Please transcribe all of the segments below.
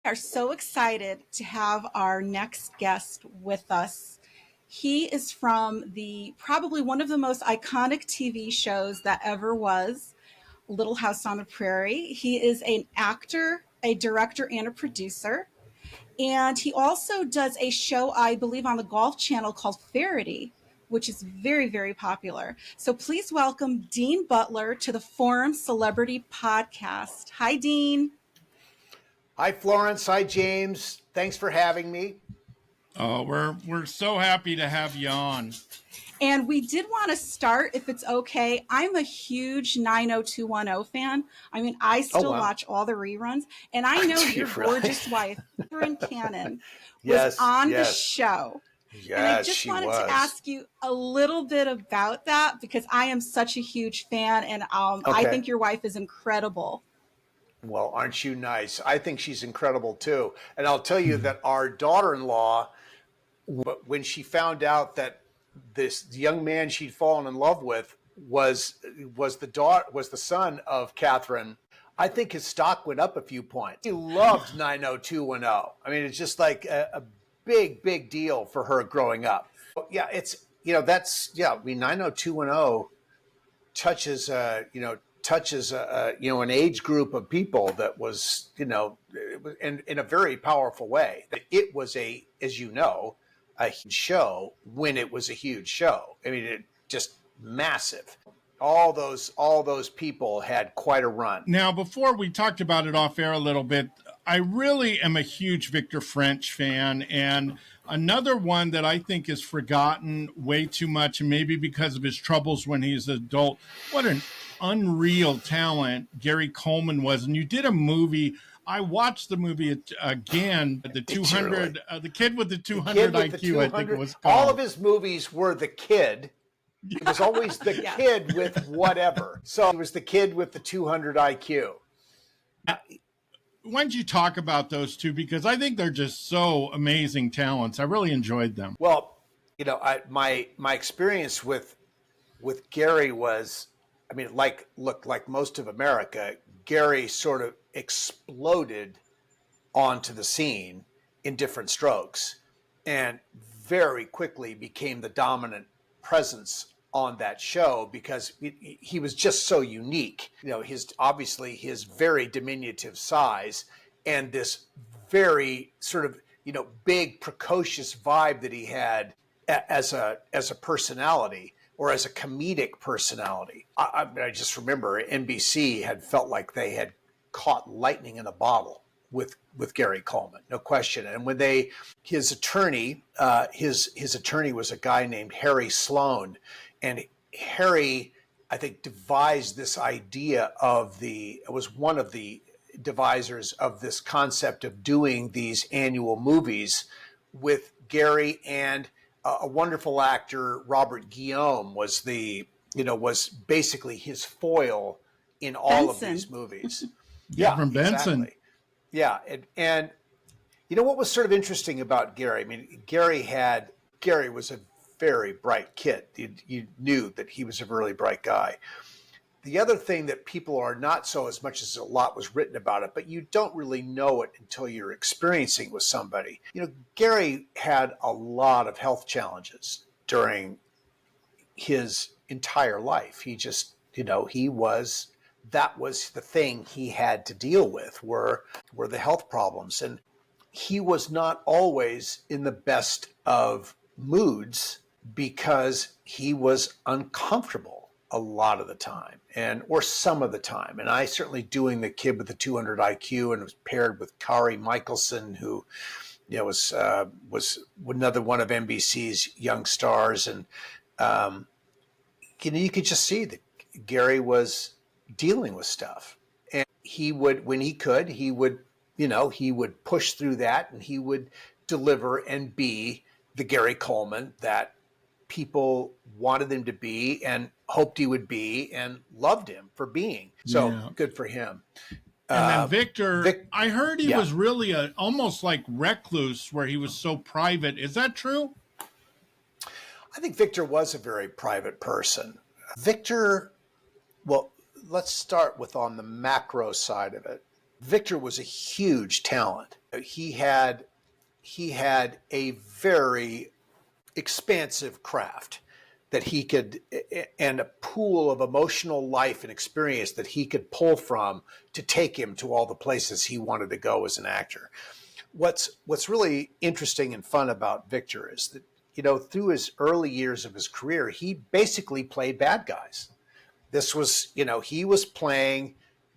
Are so excited to have our next guest with us. He is from the probably one of the most iconic TV shows that ever was, Little House on the Prairie. He is an actor, a director, and a producer. And he also does a show, I believe, on the Golf Channel called Faraday, which is very, very popular. So please welcome Dean Butler to the Forum Celebrity Podcast. Hi, Dean. Hi, Florence. Hi, James. Thanks for having me. Oh, we're so happy to have you on. And we did want to start, if it's okay. I'm a huge 90210 fan. I mean, I still watch all the reruns. And I know your gorgeous wife, Catherine Cannon, was on the show. Yes, and I just wanted to ask you a little bit about that because I am such a huge fan. And I think your wife is incredible. Well, aren't you nice? I think she's incredible, too. And I'll tell you that our daughter-in-law, when she found out that this young man she'd fallen in love with was the son of Catherine, I think his stock went up a few points. He loved 90210. I mean, it's just like a big deal for her growing up. Yeah, it's, I mean, 90210 touches, an age group of people that was, in a very powerful way. It was as you know, a huge show when it was a huge show. I mean, it just massive. All those people had quite a run. Now, before we talked about it off air a little bit, I really am a huge Victor French fan, and another one that I think is forgotten way too much, and maybe because of his troubles when he's an adult. What an unreal talent Gary Coleman was. And you did a movie. I watched the movie again, the 200, the kid with the 200 IQ, I think it was called. All of his movies were the kid. It was always the kid with whatever. So it was the kid with the 200 IQ. Why don't you talk about those two? Because I think they're just so amazing talents. I really enjoyed them. Well, my experience with Gary was, I mean, like most of America, Gary sort of exploded onto the scene in different strokes and very quickly became the dominant presence on that show because he was just so unique. His very diminutive size and this very sort of, big precocious vibe that he had as a personality or as a comedic personality. I just remember NBC had felt like they had caught lightning in a bottle with Gary Coleman, no question. And when his attorney was a guy named Harry Sloan, and Harry, I think, devised this idea was one of the devisers of this concept of doing these annual movies with Gary, and a wonderful actor, Robert Guillaume, was basically his foil in all of these movies. From Benson. Exactly. Yeah. And what was sort of interesting about Gary? I mean, Gary was a very bright kid. You knew that he was a really bright guy. The other thing that people are not so, as much as a lot was written about it, but you don't really know it until you're experiencing with somebody. Gary had a lot of health challenges during his entire life. He just, that was the thing he had to deal with were the health problems. And he was not always in the best of moods because he was uncomfortable a lot of the time or some of the time. And I certainly doing the kid with the 200 IQ and was paired with Kari Michelson, who was another one of NBC's young stars. And, you could just see that Gary was dealing with stuff. And he would, when he could, he would push through that, and he would deliver and be the Gary Coleman that people wanted him to be and hoped he would be and loved him for being. So good for him. And then Victor, I heard he was really almost like recluse, where he was so private. Is that true? I think Victor was a very private person. Victor, well, let's start with on the macro side of it. Victor was a huge talent. He had a very expansive craft that he could, and a pool of emotional life and experience that he could pull from to take him to all the places he wanted to go as an actor. What's really interesting and fun about Victor is that, through his early years of his career, he basically played bad guys. This was, he was playing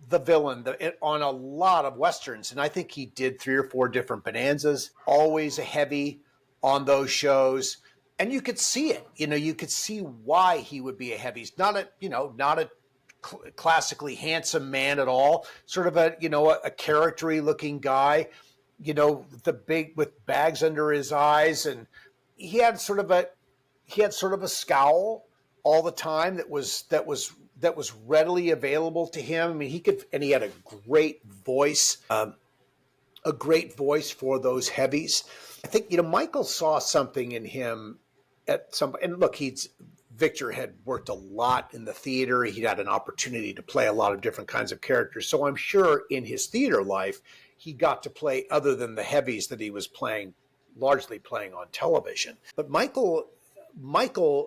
the villain on a lot of Westerns. And I think he did 3 or 4 different Bonanzas, always a heavy on those shows. And you could see it, you could see why he would be a heavy. He's not a classically handsome man at all, sort of a charactery looking guy, the big with bags under his eyes. And he had sort of a scowl all the time that was readily available to him. I mean, he had a great voice for those heavies. I think, Michael saw something in him and look, Victor had worked a lot in the theater. He'd had an opportunity to play a lot of different kinds of characters. So I'm sure in his theater life, he got to play other than the heavies that he was largely playing on television. But Michael,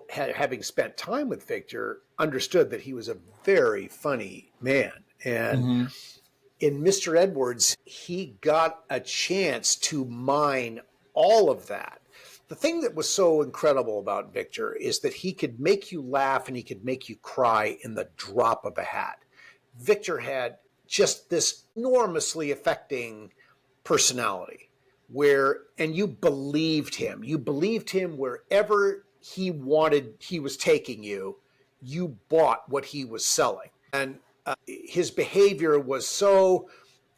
having spent time with Victor, understood that he was a very funny man. And in Mr. Edwards, he got a chance to mine all of that. The thing that was so incredible about Victor is that he could make you laugh and he could make you cry in the drop of a hat. Victor had just this enormously affecting personality and you believed him. You believed him wherever he was taking you. You bought what he was selling. And his behavior was so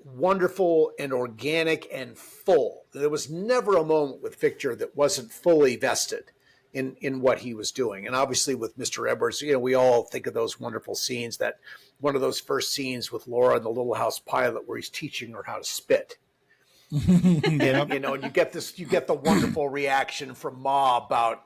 wonderful and organic and full. There was never a moment with Victor that wasn't fully vested in what he was doing. And obviously with Mr. Edwards, we all think of those wonderful scenes, that one of those first scenes with Laura in the Little House pilot where he's teaching her how to spit. And, and you get the wonderful reaction from Ma about,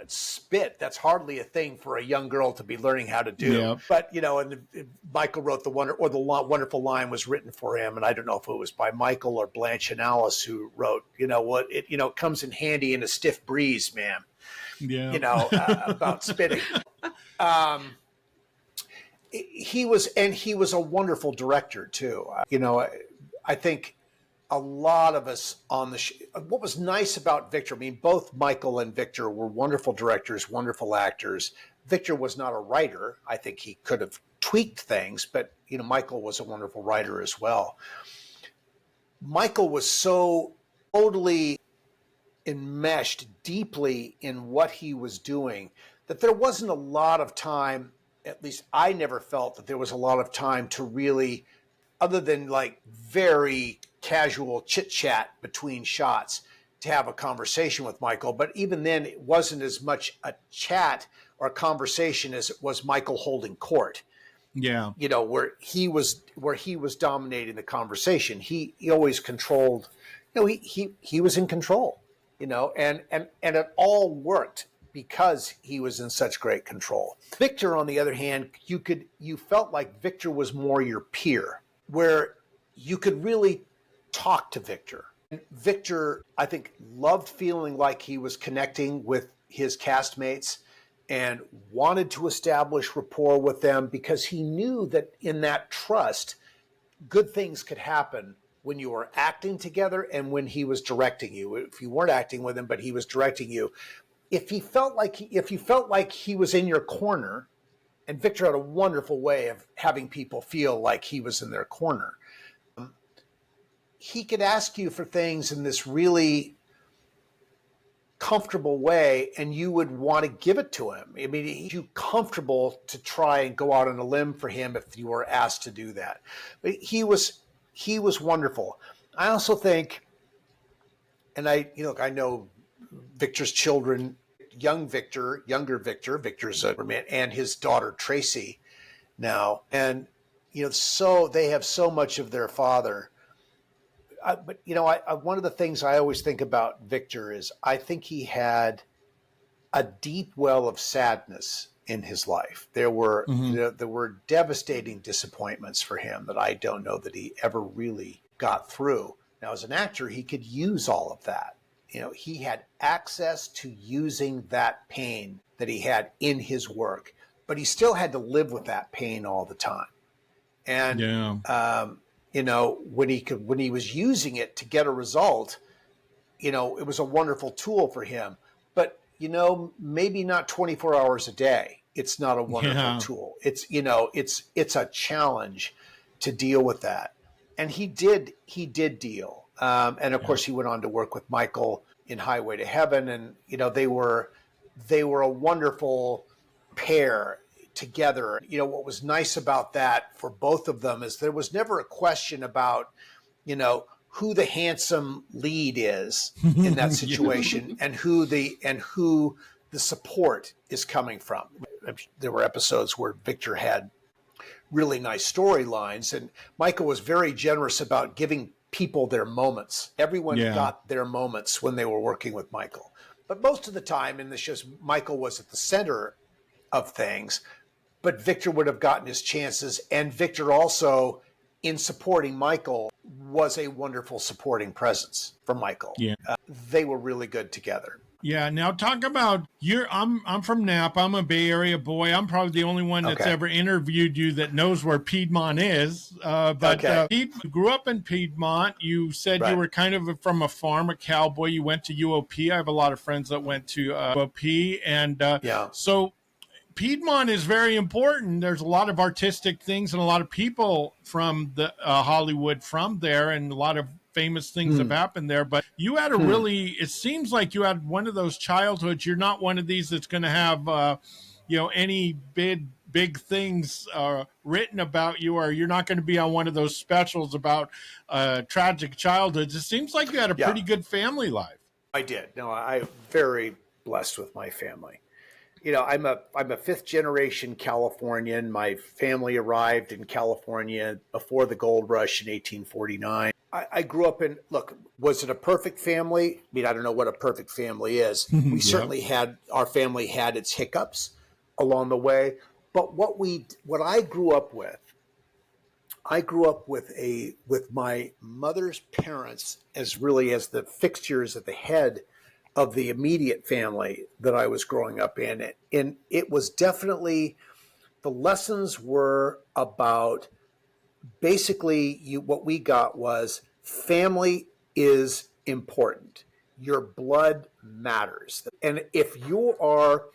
spit. That's hardly a thing for a young girl to be learning how to do. Yep. But, and Michael wrote the wonderful line was written for him. And I don't know if it was by Michael or Blanche and Alice who wrote, it comes in handy in a stiff breeze, ma'am. Yeah. About spitting. He was a wonderful director too. I think a lot of us on the what was nice about Victor, I mean, both Michael and Victor were wonderful directors, wonderful actors. Victor was not a writer. I think he could have tweaked things, but, Michael was a wonderful writer as well. Michael was so totally enmeshed deeply in what he was doing that there wasn't a lot of time, at least I never felt that there was a lot of time to really, other than like very casual chit chat between shots, to have a conversation with Michael. But even then, it wasn't as much a chat or a conversation as it was Michael holding court. Yeah. Where he was dominating the conversation. He always controlled, he was in control, and it all worked because he was in such great control. Victor, on the other hand, you felt like Victor was more your peer, where you could really talk to Victor. Victor, I think, loved feeling like he was connecting with his castmates and wanted to establish rapport with them because he knew that in that trust, good things could happen when you were acting together and when he was directing you. If you weren't acting with him, but he was directing you, if you felt like he was in your corner, and Victor had a wonderful way of having people feel like he was in their corner, he could ask you for things in this really comfortable way, and you would want to give it to him. I mean, he's you comfortable to try and go out on a limb for him if you were asked to do that. But he was wonderful. I also think, and I know Victor's children, younger Victor's and his daughter Tracy now, and so they have so much of their father. But one of the things I always think about Victor is I think he had a deep well of sadness in his life. There were Mm-hmm. there were devastating disappointments for him that I don't know that he ever really got through. Now, as an actor, he could use all of that. He had access to using that pain that he had in his work, but he still had to live with that pain all the time. And Yeah. when he was using it to get a result, it was a wonderful tool for him. But maybe not 24 hours a day. It's not a wonderful Yeah. tool. It's a challenge to deal with that. And he did deal. And of Yeah. course, he went on to work with Michael in Highway to Heaven, and they were a wonderful pair together. What was nice about that for both of them is there was never a question about who the handsome lead is in that situation, and who the support is coming from. There were episodes where Victor had really nice storylines, and Michael was very generous about giving people their moments. Everyone Yeah. got their moments when they were working with Michael. But most of the time in the shows, Michael was at the center of things, but Victor would have gotten his chances. And Victor also, in supporting Michael, was a wonderful supporting presence for Michael. Yeah. They were really good together. Yeah. Now talk about I'm from Napa. I'm a Bay Area boy. I'm probably the only one that's Okay. ever interviewed you that knows where Piedmont is. But Okay. Pete, you grew up in Piedmont. You said Right. you were kind of from a farm, a cowboy. You went to UOP. I have a lot of friends that went to UOP, and Yeah. so Piedmont is very important. There's a lot of artistic things and a lot of people from the Hollywood from there, and a lot of famous things have happened there. But you had a really, it seems like you had one of those childhoods. You're not one of these that's going to have, any big things written about you, or you're not going to be on one of those specials about tragic childhoods. It seems like you had a Yeah. pretty good family life. I did. No, I'm very blessed with my family. I'm a fifth generation Californian. My family arrived in California before the gold rush in 1849. I grew up in, look, was it a perfect family? I mean, I don't know what a perfect family is. We certainly our family had its hiccups along the way. But what I grew up with with my mother's parents as the fixtures at the head of the immediate family that I was growing up in. And it was definitely, the lessons were about basically what we got was family is important. Your blood matters. And if you are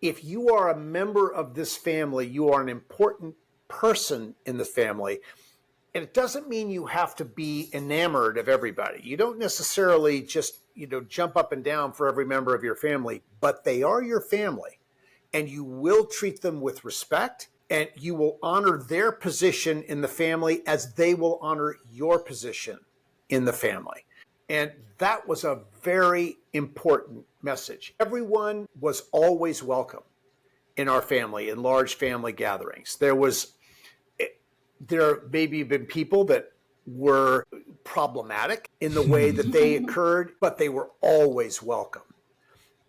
a member of this family, you are an important person in the family. And it doesn't mean you have to be enamored of everybody. You don't necessarily just, jump up and down for every member of your family, but they are your family. And you will treat them with respect, and you will honor their position in the family as they will honor your position in the family. And that was a very important message. Everyone was always welcome in our family, in large family gatherings. There maybe been people that were problematic in the way that they occurred, but they were always welcome,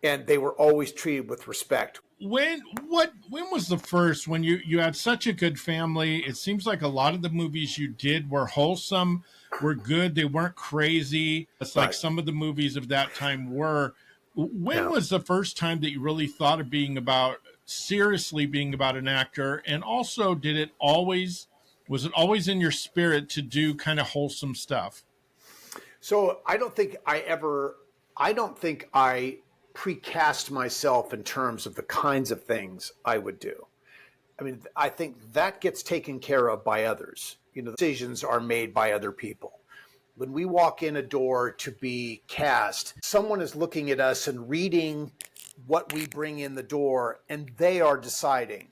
and they were always treated with respect. When was the first, when you had such a good family? It seems like a lot of the movies you did were wholesome, were good, they weren't crazy. It's like Right. some of the movies of that time were. When Yeah. was the first time that you really thought of seriously being about an actor? And also, was it always in your spirit to do kind of wholesome stuff? So I don't think I precast myself in terms of the kinds of things I would do. I mean, I think that gets taken care of by others. Decisions are made by other people. When we walk in a door to be cast, someone is looking at us and reading what we bring in the door, and they are deciding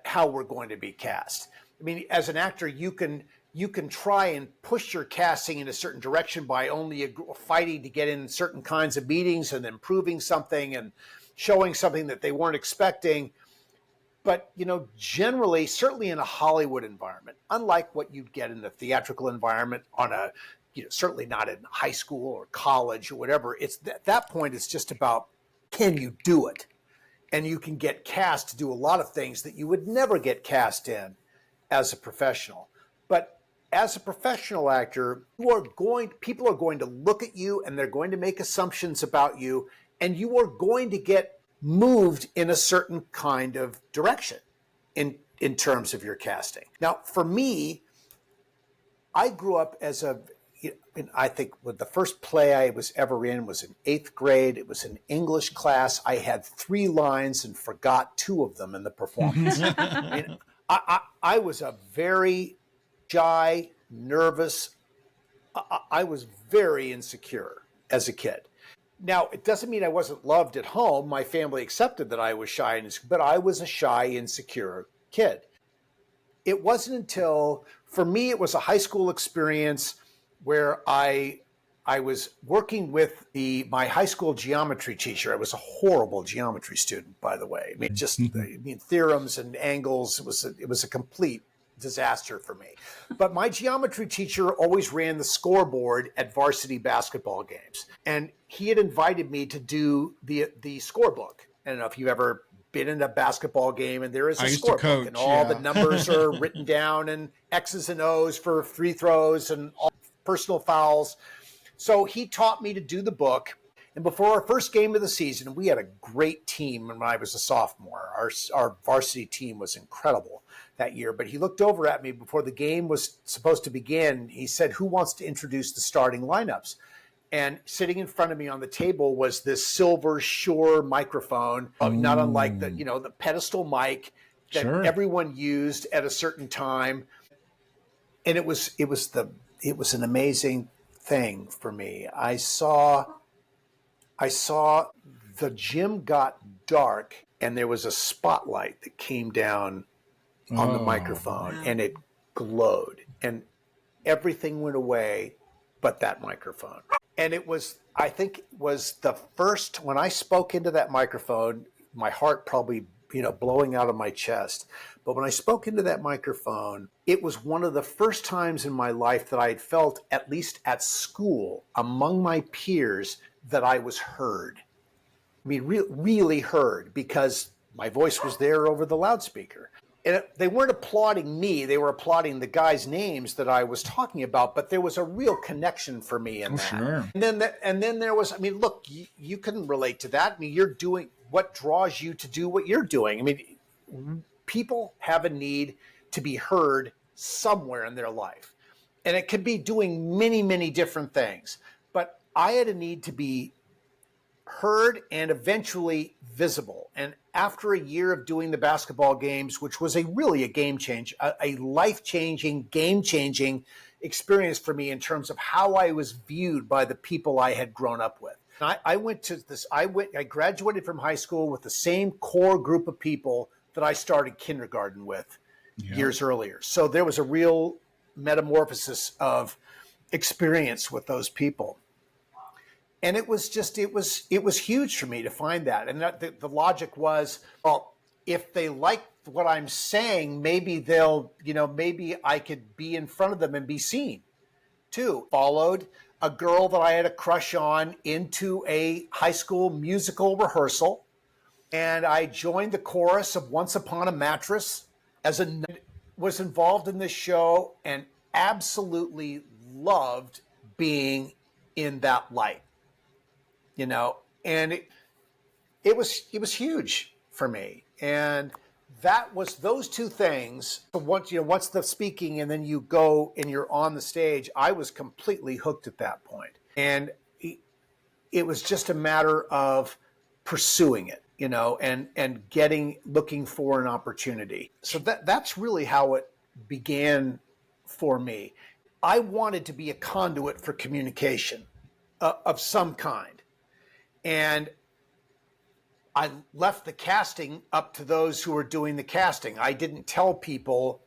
how we're going to be cast. I mean, as an actor, you can try and push your casting in a certain direction by only fighting to get in certain kinds of meetings and improving something and showing something that they weren't expecting. But, generally, certainly in a Hollywood environment, unlike what you'd get in the theatrical environment certainly not in high school or college or whatever, at that point, it's just about, can you do it? and you can get cast to do a lot of things that you would never get cast in as a professional. But as a professional actor, people are going to look at you and they're going to make assumptions about you, and you are going to get moved in a certain kind of direction in terms of your casting. Now, for me, I grew up as I think the first play I was ever in was in 8th grade. It was an English class. I had 3 lines and forgot 2 of them in the performance. I was a very shy, nervous. I was very insecure as a kid. Now, it doesn't mean I wasn't loved at home. My family accepted that I was shy, but I was a shy, insecure kid. It wasn't until, for me, it was a high school experience where I was working with my high school geometry teacher. I was a horrible geometry student, by the way. Theorems and angles, it was a complete disaster for me. But my geometry teacher always ran the scoreboard at varsity basketball games. And he had invited me to do the scorebook. I don't know if you've ever been in a basketball game and there is a scorebook and all the numbers are written down and X's and O's for free throws and all personal fouls. So he taught me to do the book. And before our first game of the season, we had a great team when I was a sophomore. Our varsity team was incredible that year. But he looked over at me before the game was supposed to begin. He said, "Who wants to introduce the starting lineups?" And sitting in front of me on the table was this silver Shure microphone, not unlike the pedestal mic that everyone used at a certain time. And it was an amazing thing for me. I saw the gym got dark and there was a spotlight that came down on the microphone and it glowed and everything went away but that microphone. And I think it was the first, when I spoke into that microphone, my heart probably, blowing out of my chest. But when I spoke into that microphone, it was one of the first times in my life that I had felt, at least at school, among my peers, that I was heard. I mean, really heard, because my voice was there over the loudspeaker. And they weren't applauding me, they were applauding the guys' names that I was talking about, but there was a real connection for me in that. Sure. And then there was, look, you can relate to that. You're doing what draws you to do what you're doing. People have a need to be heard somewhere in their life. And it could be doing many, many different things. But I had a need to be heard and eventually visible. And after a year of doing the basketball games, which was really a game change, a life-changing, game-changing experience for me in terms of how I was viewed by the people I had grown up with. I graduated from high school with the same core group of people that I started kindergarten with years earlier. So there was a real metamorphosis of experience with those people. And it was huge for me to find that. And the logic was, well, if they like what I'm saying, maybe maybe I could be in front of them and be seen too. Followed a girl that I had a crush on into a high school musical rehearsal. And I joined the chorus of Once Upon a Mattress was involved in this show and absolutely loved being in that light. And it was huge for me. And that was those two things. Once the speaking and then you go and you're on the stage, I was completely hooked at that point. And it was just a matter of pursuing it, and looking for an opportunity. So that's really how it began for me. I wanted to be a conduit for communication of some kind. And I left the casting up to those who were doing the casting. I didn't tell people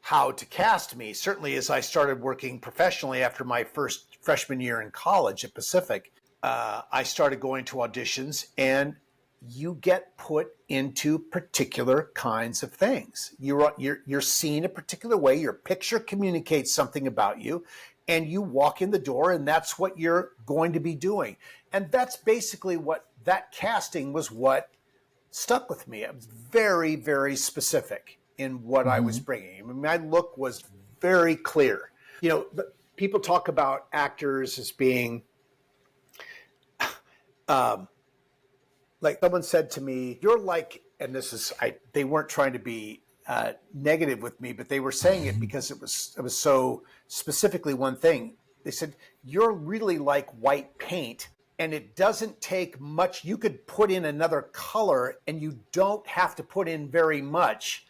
how to cast me. Certainly as I started working professionally after my first freshman year in college at Pacific, I started going to auditions, and you get put into particular kinds of things. You're seen a particular way. Your picture communicates something about you, and you walk in the door, and that's what you're going to be doing. And that's basically what that casting was, what stuck with me. I was very, very specific in what I was bringing. I mean, my look was very clear. You know, people talk about actors as being, like someone said to me, "You're like," and this is, they weren't trying to be negative with me, but they were saying it because it was so specifically one thing. They said, "You're really like white paint, and it doesn't take much. You could put in another color, and you don't have to put in very much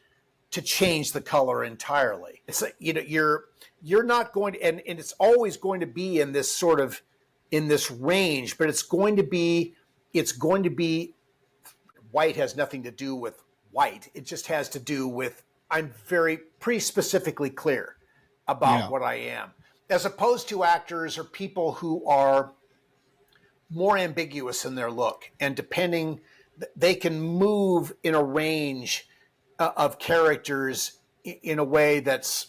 to change the color entirely." It's like, you know, you're not going to, and it's always going to be in this sort of, in this range, but it's going to be white has nothing to do with white. It just has to do with, I'm pretty specifically clear about what I am, as opposed to actors or people who are more ambiguous in their look, and depending, they can move in a range of characters in a way that's,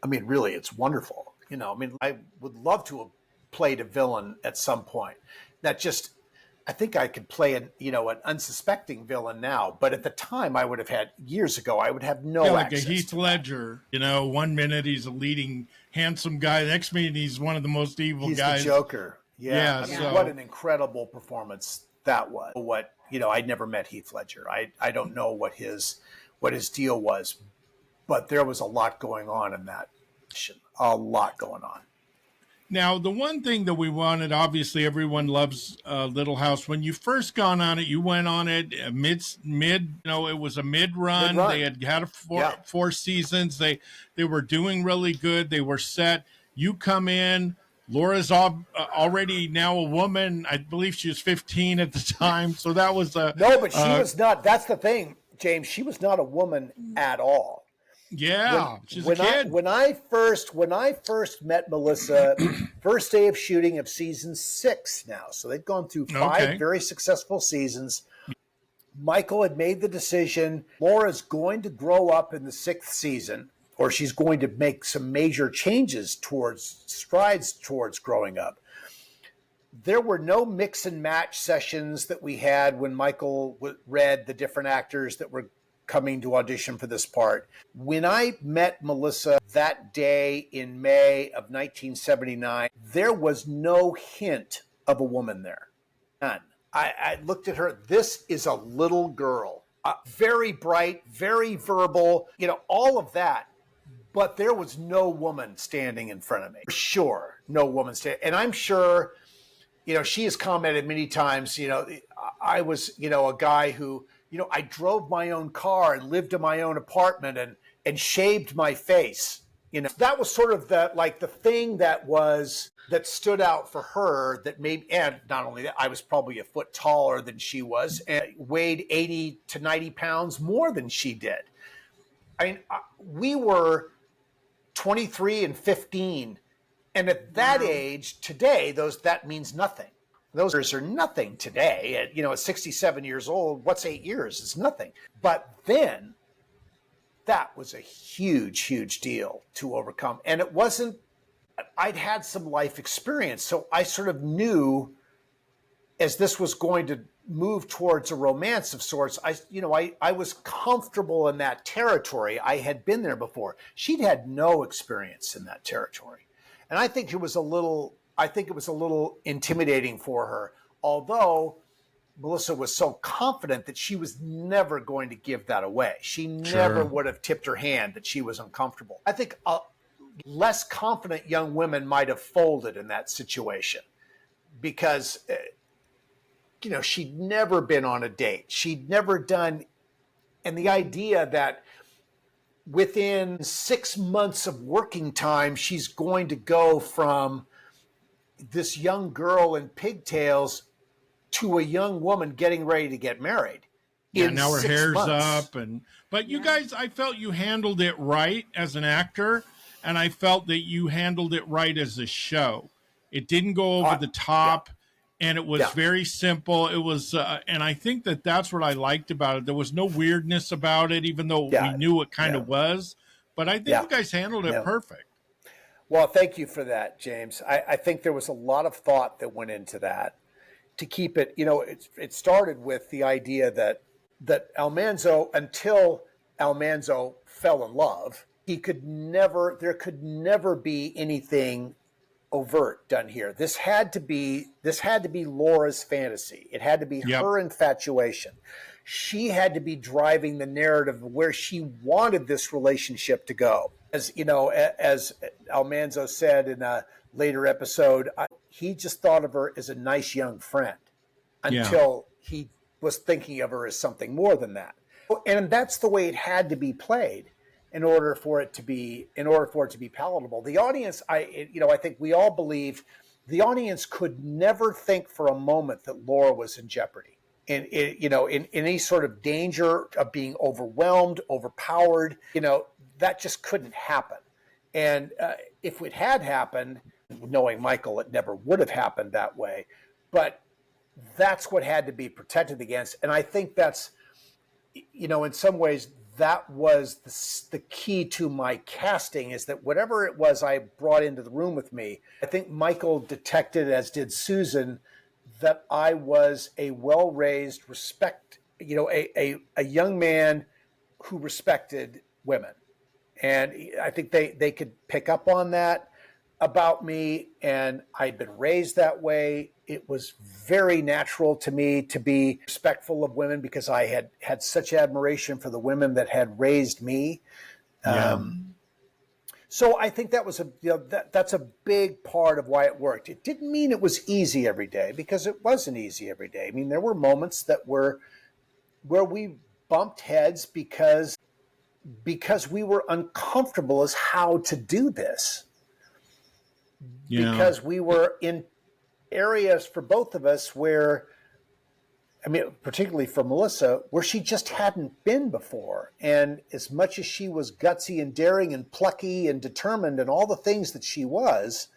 I mean, really, it's wonderful. You know, I mean, I would love to have played a villain at some point. That just, I think I could play an unsuspecting villain now, but at the time I would have had, years ago, I would have no access. Like a Heath Ledger. You know, one minute he's a leading handsome guy, the next minute he's one of the most evil guys. He's the Joker. Yeah. I mean, so what an incredible performance that was. I'd never met Heath Ledger. I don't know what his deal was, but there was a lot going on in that. A lot going on. Now, the one thing that we wanted, obviously everyone loves Little House. When you first got on it, you went on it mid, it was a mid-run. They had four seasons. They were doing really good. They were set. You come in, Laura's already now a woman. I believe she was 15 at the time. So that was no, but she was not. That's the thing, James. She was not a woman at all. Yeah, she's a kid. When I first met Melissa, first day of shooting of season 6 now. So they've gone through 5 very successful seasons. Michael had made the decision, Laura's going to grow up in the 6th season, or she's going to make some major strides towards growing up. There were no mix and match sessions that we had when Michael read the different actors that were coming to audition for this part. When I met Melissa that day in May of 1979, there was no hint of a woman there. None. I looked at her. This is a little girl. Very bright, very verbal, all of that. But there was no woman standing in front of me. For sure, no woman standing. And I'm sure, she has commented many times, I was, a guy who, I drove my own car and lived in my own apartment and shaved my face. That was sort of the thing that stood out for her, that made, and not only that, I was probably a foot taller than she was and weighed 80 to 90 pounds more than she did. I mean, we were 23 and 15. And at that age today, that means nothing. Those years are nothing today. At 67 years old, what's 8 years? It's nothing. But then that was a huge, huge deal to overcome. And it wasn't, I'd had some life experience. So I sort of knew, as this was going to move towards a romance of sorts, I was comfortable in that territory. I had been there before. She'd had no experience in that territory. And I think it was a little intimidating for her, although Melissa was so confident that she was never going to give that away. She never would have tipped her hand that she was uncomfortable. I think less confident young women might have folded in that situation because, she'd never been on a date. She'd never done, and the idea that within 6 months of working time, she's going to go from this young girl in pigtails to a young woman getting ready to get married. Yeah, now her hair's up. But you guys, I felt you handled it right as an actor, and I felt that you handled it right as a show. It didn't go over the top, and it was very simple. It was, and I think that's what I liked about it. There was no weirdness about it, even though we knew it kind of was. But I think you guys handled it perfect. Well, thank you for that, James. I think there was a lot of thought that went into that to keep it, it started with the idea that Almanzo, until Almanzo fell in love, there could never be anything overt done here. This had to be Laura's fantasy. It had to be Yep. her infatuation. She had to be driving the narrative of where she wanted this relationship to go. As as Almanzo said in a later episode, he just thought of her as a nice young friend until he was thinking of her as something more than that. And that's the way it had to be played in order for it to be palatable. The audience, I think we all believe the audience could never think for a moment that Laura was in jeopardy, in any sort of danger of being overwhelmed, overpowered. That just couldn't happen. And if it had happened, knowing Michael, it never would have happened that way. But that's what had to be protected against. And I think that's, in some ways, that was the key to my casting, is that whatever it was I brought into the room with me, I think Michael detected, as did Susan, that I was a well-raised, a young man who respected women. And I think they could pick up on that about me, and I'd been raised that way. It was very natural to me to be respectful of women because I had such admiration for the women that had raised me. Yeah. So I think that was that's a big part of why it worked. It didn't mean it was easy every day, because it wasn't easy every day. I mean, there were moments that were where we bumped heads because we were uncomfortable as how to do this. Yeah. Because we were in areas for both of us where, particularly for Melissa, where she just hadn't been before. And as much as she was gutsy and daring and plucky and determined and all the things that she was,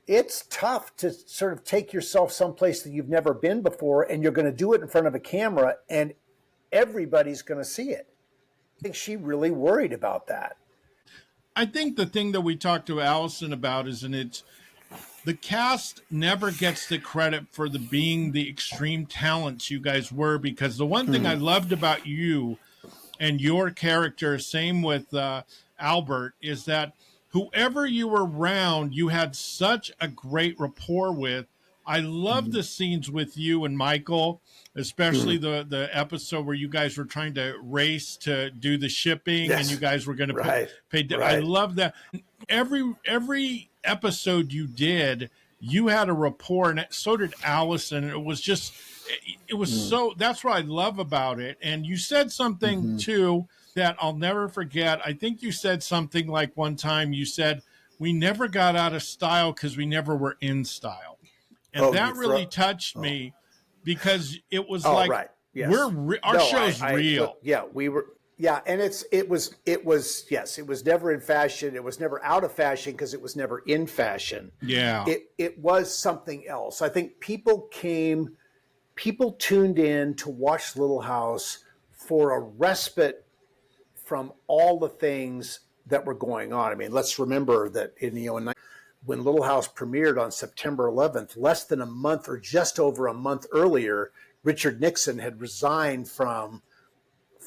it's tough to sort of take yourself someplace that you've never been before, and you're going to do it in front of a camera and everybody's going to see it. I think she really worried about that. I think the thing that we talked to Allison about is, the cast never gets the credit for being the extreme talents you guys were, because the one thing I loved about you and your character, same with Albert, is that whoever you were around, you had such a great rapport with. I love the scenes with you and Michael, especially the episode where you guys were trying to race to do the shipping, and you guys were going to pay. I love that. Every episode you did, you had a rapport, and so did Allison. It was so, that's what I love about it. And you said something too that I'll never forget. I think you said something like, one time you said, we never got out of style because we never were in style. And that really touched me, because it was our show's real. We were. Yeah, and it was never in fashion. It was never out of fashion because it was never in fashion. Yeah. It was something else. I think people tuned in to watch Little House for a respite from all the things that were going on. I mean, let's remember that when Little House premiered on September 11th, less than a month, or just over a month earlier, Richard Nixon had resigned from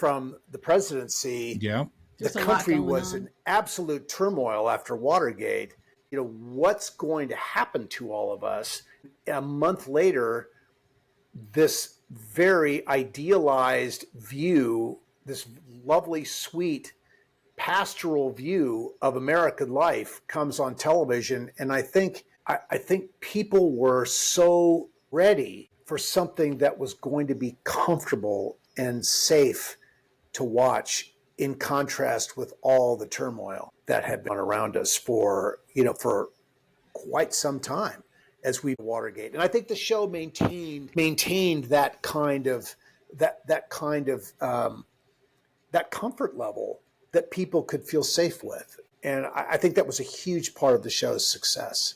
the presidency. Yeah. The country was in absolute turmoil after Watergate. What's going to happen to all of us? A month later, this very idealized view, this lovely, sweet, pastoral view of American life comes on television. And I think people were so ready for something that was going to be comfortable and safe to watch, in contrast with all the turmoil that had been around us for quite some time as we Watergate. And I think the show maintained that kind of comfort level that people could feel safe with. And I think that was a huge part of the show's success.